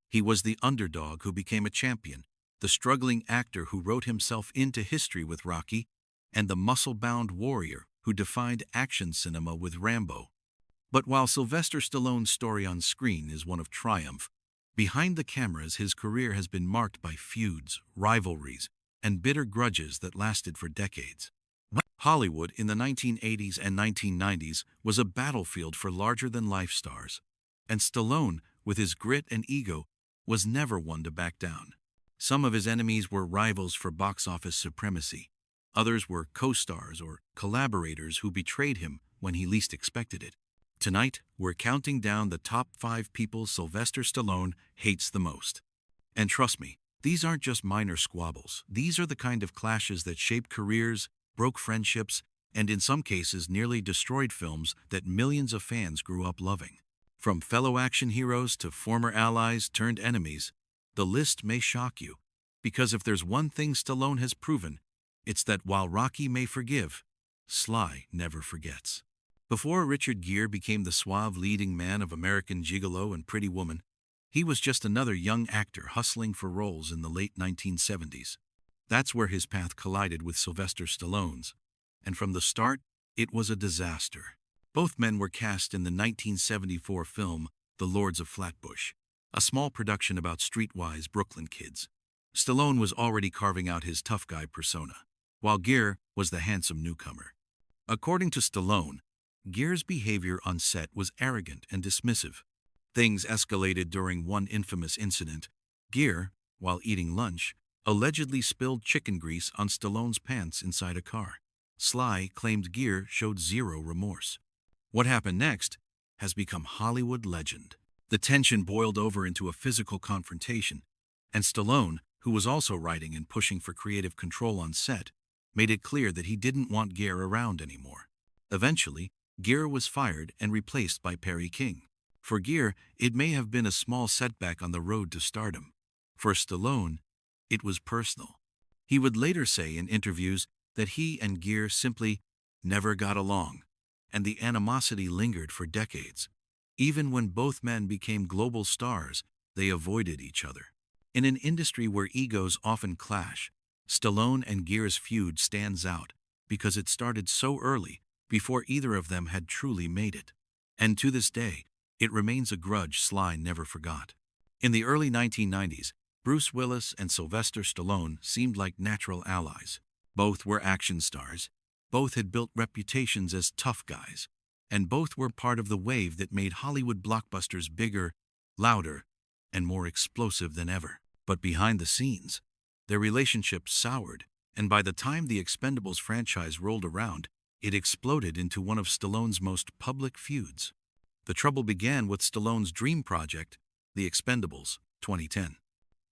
He was the underdog who became a champion, the struggling actor who wrote himself into history with Rocky, and the muscle-bound warrior who defined action cinema with Rambo. But while Sylvester Stallone's story on screen is one of triumph, behind the cameras his career has been marked by feuds, rivalries, and bitter grudges that lasted for decades. Hollywood in the 1980s and 1990s was a battlefield for larger-than-life stars, and Stallone, with his grit and ego, was never one to back down. Some of his enemies were rivals for box office supremacy. Others were co-stars or collaborators who betrayed him when he least expected it. Tonight, we're counting down the top 5 people Sylvester Stallone hates the most. And trust me, these aren't just minor squabbles. These are the kind of clashes that shaped careers, broke friendships, and in some cases nearly destroyed films that millions of fans grew up loving. From fellow action heroes to former allies turned enemies, the list may shock you. Because if there's one thing Stallone has proven, it's that while Rocky may forgive, Sly never forgets. Before Richard Gere became the suave leading man of American Gigolo and Pretty Woman, he was just another young actor hustling for roles in the late 1970s. That's where his path collided with Sylvester Stallone's, and from the start, it was a disaster. Both men were cast in the 1974 film The Lords of Flatbush, a small production about streetwise Brooklyn kids. Stallone was already carving out his tough guy persona, while Gere was the handsome newcomer. According to Stallone, Gere's behavior on set was arrogant and dismissive. Things escalated during one infamous incident. Gere, while eating lunch, allegedly spilled chicken grease on Stallone's pants inside a car. Sly claimed Gere showed zero remorse. What happened next has become Hollywood legend. The tension boiled over into a physical confrontation, and Stallone, who was also writing and pushing for creative control on set, made it clear that he didn't want Gere around anymore. Eventually, Gere was fired and replaced by Perry King. For Gere, it may have been a small setback on the road to stardom. For Stallone, it was personal. He would later say in interviews that he and Gere simply never got along, and the animosity lingered for decades. Even when both men became global stars, they avoided each other. In an industry where egos often clash, Stallone and Gere's feud stands out because it started so early, before either of them had truly made it. And to this day, it remains a grudge Sly never forgot. In the early 1990s, Bruce Willis and Sylvester Stallone seemed like natural allies. Both were action stars, both had built reputations as tough guys, and both were part of the wave that made Hollywood blockbusters bigger, louder, and more explosive than ever. But behind the scenes, their relationship soured, and by the time the Expendables franchise rolled around, it exploded into one of Stallone's most public feuds. The trouble began with Stallone's dream project, The Expendables, 2010.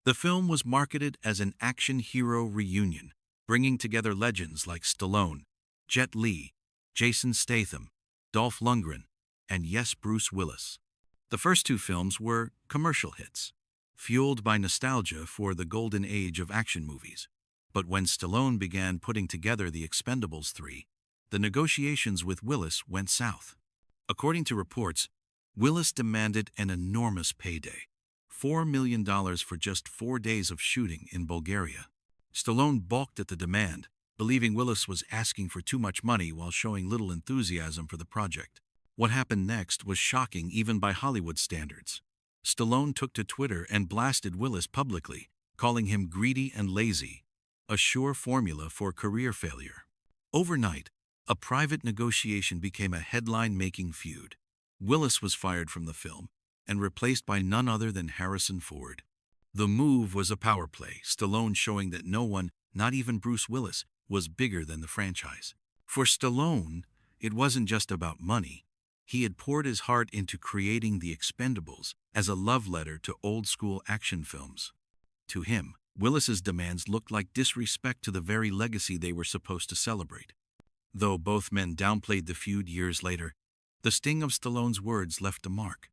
The film was marketed as an action hero reunion, bringing together legends like Stallone, Jet Li, Jason Statham, Dolph Lundgren, and yes, Bruce Willis. The first 2 films were commercial hits, fueled by nostalgia for the golden age of action movies. But when Stallone began putting together The Expendables 3, the negotiations with Willis went south. According to reports, Willis demanded an enormous payday, $4 million for just 4 days of shooting in Bulgaria. Stallone balked at the demand, believing Willis was asking for too much money while showing little enthusiasm for the project. What happened next was shocking even by Hollywood standards. Stallone took to Twitter and blasted Willis publicly, calling him greedy and lazy, a sure formula for career failure. Overnight, a private negotiation became a headline-making feud. Willis was fired from the film and replaced by none other than Harrison Ford. The move was a power play, Stallone showing that no one, not even Bruce Willis, was bigger than the franchise. For Stallone, it wasn't just about money. He had poured his heart into creating The Expendables as a love letter to old-school action films. To him, Willis's demands looked like disrespect to the very legacy they were supposed to celebrate. Though both men downplayed the feud years later, the sting of Stallone's words left a mark.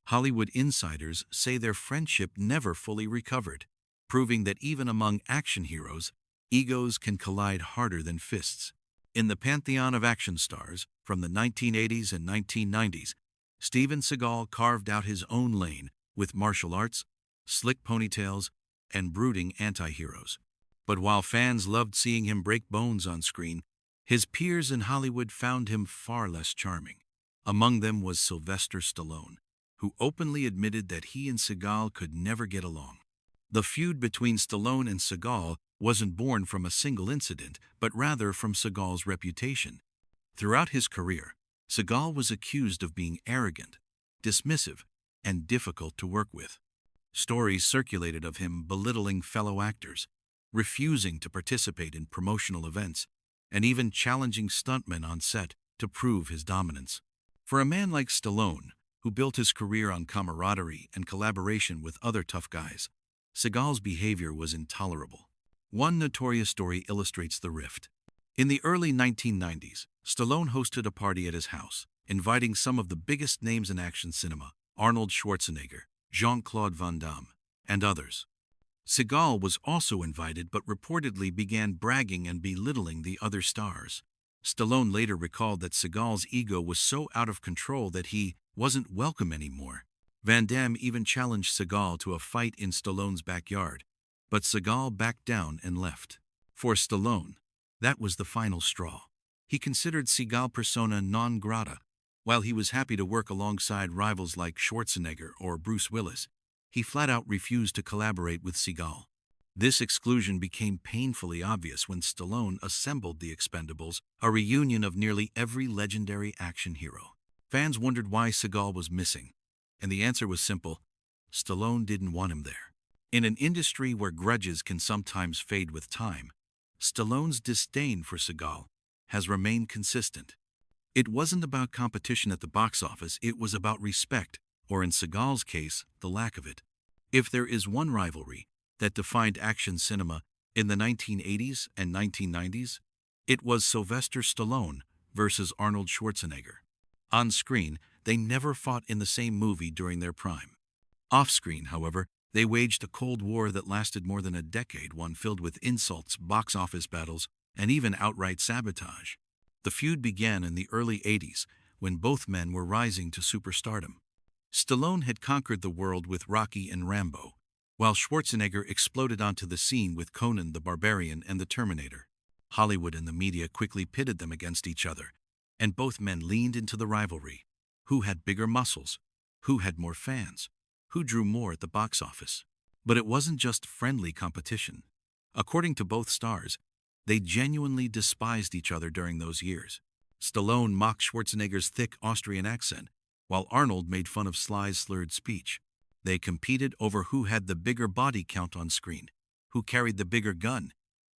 Hollywood insiders say their friendship never fully recovered, proving that even among action heroes, egos can collide harder than fists. In the pantheon of action stars from the 1980s and 1990s, Steven Seagal carved out his own lane with martial arts, slick ponytails, and brooding anti-heroes. But while fans loved seeing him break bones on screen, his peers in Hollywood found him far less charming. Among them was Sylvester Stallone, who openly admitted that he and Seagal could never get along. The feud between Stallone and Seagal wasn't born from a single incident, but rather from Seagal's reputation. Throughout his career, Seagal was accused of being arrogant, dismissive, and difficult to work with. Stories circulated of him belittling fellow actors, refusing to participate in promotional events, and even challenging stuntmen on set to prove his dominance. For a man like Stallone, who built his career on camaraderie and collaboration with other tough guys, Seagal's behavior was intolerable. One notorious story illustrates the rift. In the early 1990s, Stallone hosted a party at his house, inviting some of the biggest names in action cinema: Arnold Schwarzenegger, Jean-Claude Van Damme, and others. Seagal was also invited but reportedly began bragging and belittling the other stars. Stallone later recalled that Seagal's ego was so out of control that he wasn't welcome anymore. Van Damme even challenged Seagal to a fight in Stallone's backyard, but Seagal backed down and left. For Stallone, that was the final straw. He considered Seagal persona non grata. While he was happy to work alongside rivals like Schwarzenegger or Bruce Willis, he flat-out refused to collaborate with Seagal. This exclusion became painfully obvious when Stallone assembled the Expendables, a reunion of nearly every legendary action hero. Fans wondered why Seagal was missing, and the answer was simple: Stallone didn't want him there. In an industry where grudges can sometimes fade with time, Stallone's disdain for Seagal has remained consistent. It wasn't about competition at the box office, it was about respect, or in Seagal's case, the lack of it. If there is one rivalry that defined action cinema in the 1980s and 1990s, it was Sylvester Stallone versus Arnold Schwarzenegger. On screen, they never fought in the same movie during their prime. Off-screen, however, they waged a Cold War that lasted more than a decade, one filled with insults, box office battles, and even outright sabotage. The feud began in the early 80s, when both men were rising to superstardom. Stallone had conquered the world with Rocky and Rambo, while Schwarzenegger exploded onto the scene with Conan the Barbarian and the Terminator. Hollywood and the media quickly pitted them against each other, and both men leaned into the rivalry. Who had bigger muscles? Who had more fans? Who drew more at the box office? But it wasn't just friendly competition. According to both stars, they genuinely despised each other during those years. Stallone mocked Schwarzenegger's thick Austrian accent, while Arnold made fun of Sly's slurred speech. They competed over who had the bigger body count on screen, who carried the bigger gun,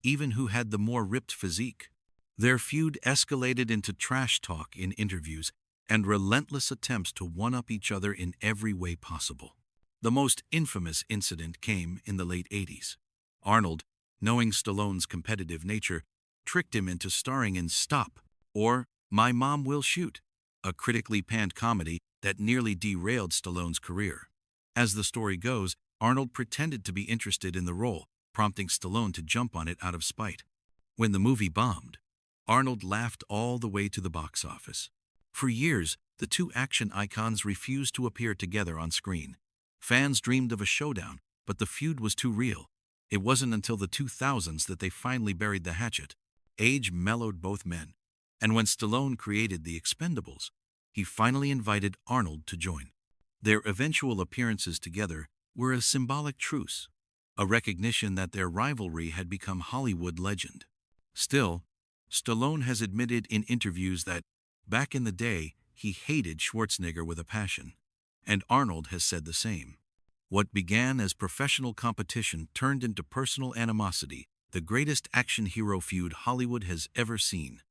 even who had the more ripped physique. Their feud escalated into trash talk in interviews and relentless attempts to one-up each other in every way possible. The most infamous incident came in the late 80s. Arnold, knowing Stallone's competitive nature, tricked him into starring in Stop, or My Mom Will Shoot, a critically panned comedy that nearly derailed Stallone's career. As the story goes, Arnold pretended to be interested in the role, prompting Stallone to jump on it out of spite. When the movie bombed, Arnold laughed all the way to the box office. For years, the two action icons refused to appear together on screen. Fans dreamed of a showdown, but the feud was too real. It wasn't until the 2000s that they finally buried the hatchet. Age mellowed both men, and when Stallone created the Expendables, he finally invited Arnold to join. Their eventual appearances together were a symbolic truce, a recognition that their rivalry had become Hollywood legend. Still, Stallone has admitted in interviews that, back in the day, he hated Schwarzenegger with a passion, and Arnold has said the same. What began as professional competition turned into personal animosity, the greatest action hero feud Hollywood has ever seen.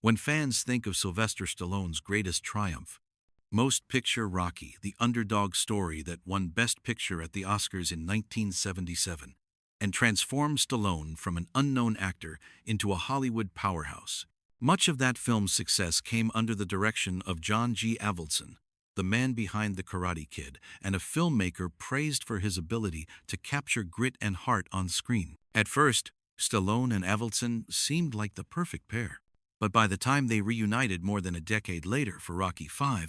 When fans think of Sylvester Stallone's greatest triumph, most picture Rocky, the underdog story that won Best Picture at the Oscars in 1977, and transformed Stallone from an unknown actor into a Hollywood powerhouse. Much of that film's success came under the direction of John G. Avildsen, the man behind The Karate Kid, and a filmmaker praised for his ability to capture grit and heart on screen. At first, Stallone and Avildsen seemed like the perfect pair. But by the time they reunited more than a decade later for Rocky V,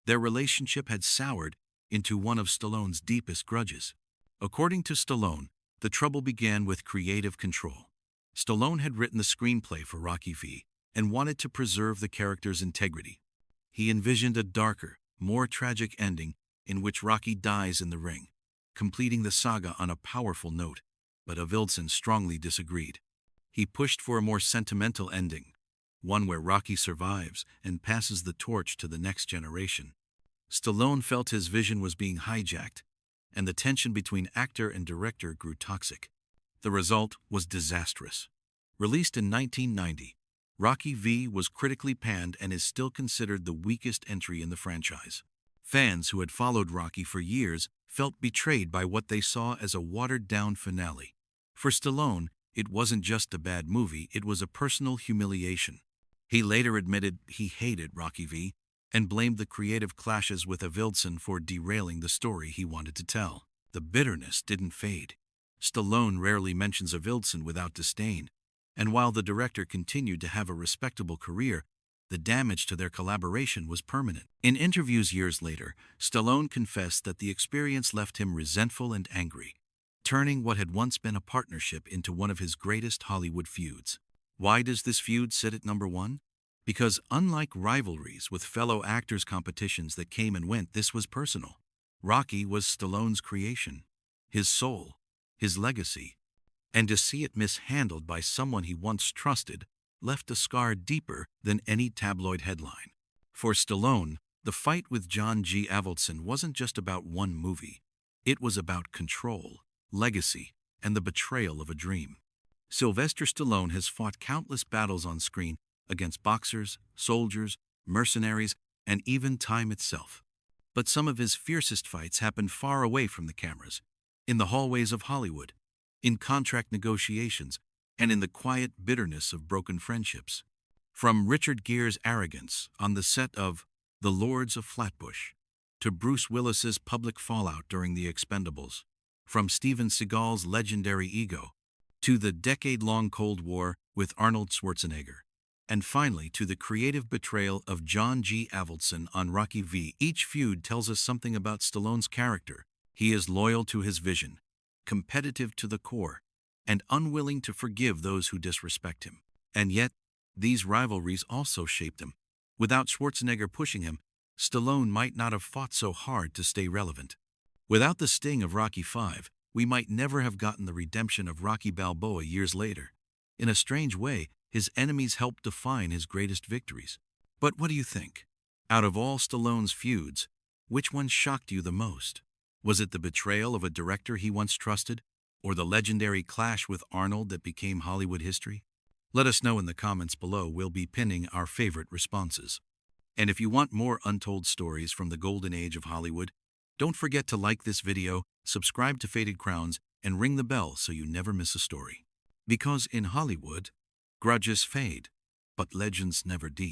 their relationship had soured into one of Stallone's deepest grudges. According to Stallone, the trouble began with creative control. Stallone had written the screenplay for Rocky V and wanted to preserve the character's integrity. He envisioned a darker, more tragic ending in which Rocky dies in the ring, completing the saga on a powerful note, but Avildsen strongly disagreed. He pushed for a more sentimental ending, one where Rocky survives and passes the torch to the next generation. Stallone felt his vision was being hijacked, and the tension between actor and director grew toxic. The result was disastrous. Released in 1990, Rocky V was critically panned and is still considered the weakest entry in the franchise. Fans who had followed Rocky for years felt betrayed by what they saw as a watered-down finale. For Stallone, it wasn't just a bad movie, it was a personal humiliation. He later admitted he hated Rocky V and blamed the creative clashes with Avildsen for derailing the story he wanted to tell. The bitterness didn't fade. Stallone rarely mentions Avildsen without disdain, and while the director continued to have a respectable career, the damage to their collaboration was permanent. In interviews years later, Stallone confessed that the experience left him resentful and angry, turning what had once been a partnership into one of his greatest Hollywood feuds. Why does this feud sit at number one? Because unlike rivalries with fellow actors' competitions that came and went, this was personal. Rocky was Stallone's creation, his soul, his legacy, and to see it mishandled by someone he once trusted left a scar deeper than any tabloid headline. For Stallone, the fight with John G. Avildsen wasn't just about one movie. It was about control, legacy, and the betrayal of a dream. Sylvester Stallone has fought countless battles on screen against boxers, soldiers, mercenaries, and even time itself. But some of his fiercest fights happened far away from the cameras, in the hallways of Hollywood, in contract negotiations, and in the quiet bitterness of broken friendships. From Richard Gere's arrogance on the set of The Lords of Flatbush, to Bruce Willis's public fallout during the Expendables, from Steven Seagal's legendary ego, to the decade-long Cold War with Arnold Schwarzenegger, and finally to the creative betrayal of John G. Avildsen on Rocky V. Each feud tells us something about Stallone's character. He is loyal to his vision, competitive to the core, and unwilling to forgive those who disrespect him. And yet, these rivalries also shaped him. Without Schwarzenegger pushing him, Stallone might not have fought so hard to stay relevant. Without the sting of Rocky V, we might never have gotten the redemption of Rocky Balboa years later. In a strange way, his enemies helped define his greatest victories. But what do you think? Out of all Stallone's feuds, which one shocked you the most? Was it the betrayal of a director he once trusted, or the legendary clash with Arnold that became Hollywood history? Let us know in the comments below. We'll be pinning our favorite responses. And if you want more untold stories from the golden age of Hollywood, don't forget to like this video, subscribe to Faded Crowns, and ring the bell so you never miss a story. Because in Hollywood, grudges fade, but legends never do.